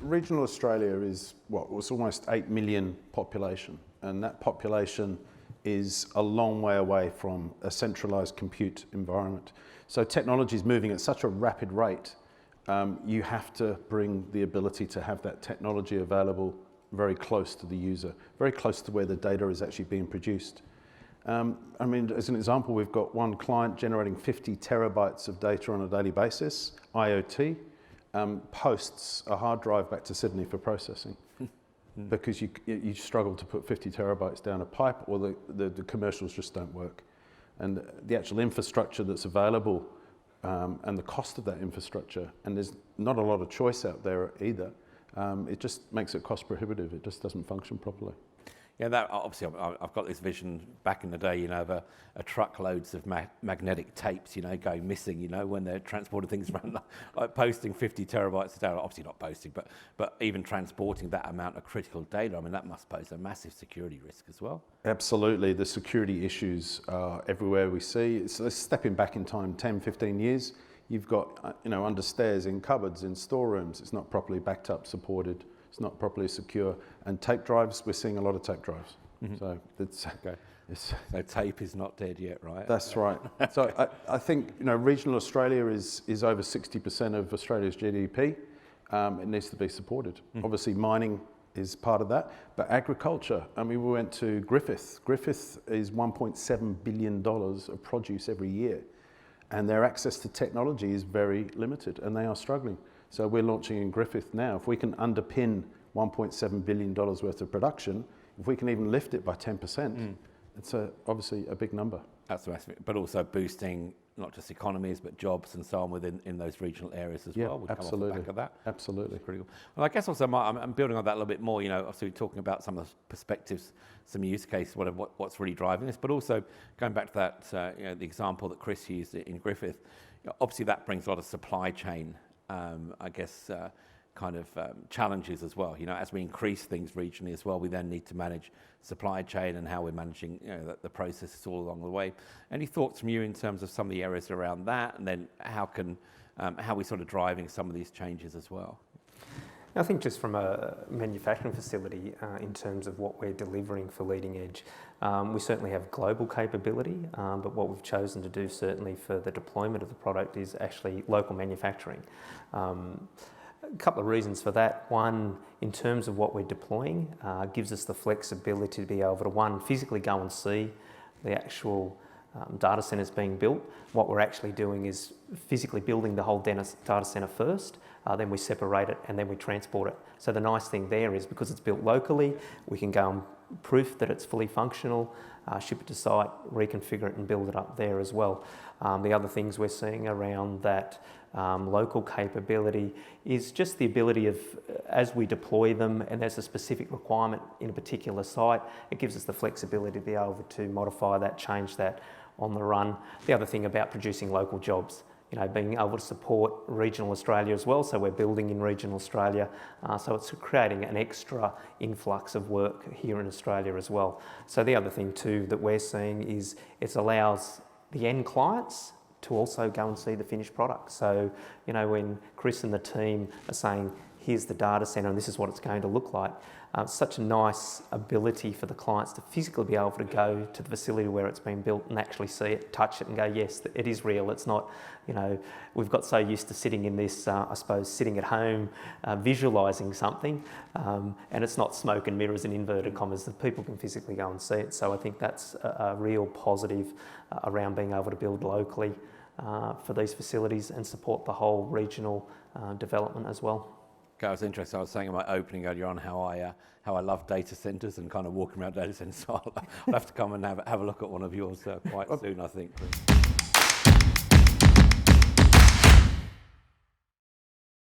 regional Australia is was almost 8 million population, and that population is a long way away from a centralised compute environment. So technology is moving at such a rapid rate. You have to bring the ability to have that technology available very close to the user, very close to where the data is actually being produced. I mean, as an example, we've got one client generating 50 terabytes of data on a daily basis, IoT, posts a hard drive back to Sydney for processing because you struggle to put 50 terabytes down a pipe, or the commercials just don't work. And the actual infrastructure that's available and the cost of that infrastructure, and there's not a lot of choice out there either, it just makes it cost prohibitive. It just doesn't function properly. Yeah, that obviously I've got this vision back in the day, of a truckloads of magnetic tapes, going missing, when they're transporting things around, like posting 50 terabytes of data. Obviously not posting, but even transporting that amount of critical data. I mean, that must pose a massive security risk as well. Absolutely, the security issues are everywhere we see. So stepping back in time 10, 15 years, you've got, under stairs, in cupboards, in storerooms, it's not properly backed up, supported. It's not properly secure. And tape drives, we're seeing a lot of tape drives. Mm-hmm. So it's okay. So tape is not dead yet, right? That's right. So I think regional Australia is over 60% of Australia's GDP. It needs to be supported. Mm-hmm. Obviously, mining is part of that, but agriculture. I mean, we went to Griffith. Griffith is $1.7 billion of produce every year, and their access to technology is very limited, and they are struggling. So we're launching in Griffith now. If we can underpin $1.7 billion worth of production, if we can even lift it by 10%, it's obviously a big number. That's massive, but also boosting not just economies, but jobs and so on within those regional areas as well. Yeah, absolutely. Come off the back of that. Absolutely. Pretty cool. Well, I guess also, Mark, I'm building on that a little bit more, obviously talking about some of the perspectives, some use cases, what's really driving this, but also going back to that, the example that Chris used in Griffith, obviously that brings a lot of supply chain challenges as well. As we increase things regionally as well, we then need to manage supply chain and how we're managing the processes all along the way. Any thoughts from you in terms of some of the areas around that, and then how we sort of driving some of these changes as well? I think just from a manufacturing facility, in terms of what we're delivering for leading edge, we certainly have global capability, but what we've chosen to do certainly for the deployment of the product is actually local manufacturing. A couple of reasons for that. One, in terms of what we're deploying, gives us the flexibility to be able to, one, physically go and see the actual data centres being built. What we're actually doing is physically building the whole data centre first, then we separate it and then we transport it. So the nice thing there is, because it's built locally, we can go and proof that it's fully functional, ship it to site, reconfigure it and build it up there as well. The other things we're seeing around that local capability is just the ability of, as we deploy them and there's a specific requirement in a particular site, it gives us the flexibility to be able to modify that, change that on the run. The other thing about producing local jobs, being able to support regional Australia as well. So we're building in regional Australia. So it's creating an extra influx of work here in Australia as well. So the other thing too that we're seeing is it allows the end clients to also go and see the finished product. So, when Chris and the team are saying, here's the data centre and this is what it's going to look like, such a nice ability for the clients to physically be able to go to the facility where it's been built and actually see it, touch it and go, yes, it is real. It's not, we've got so used to sitting in this, sitting at home, visualising something, and it's not smoke and mirrors and inverted commas, that people can physically go and see it. So I think that's a real positive around being able to build locally for these facilities and support the whole regional development as well. Okay, I was interested. I was saying in my opening earlier on how I love data centres and kind of walking around data centres. So I'll have to come and have a look at one of yours quite soon, I think.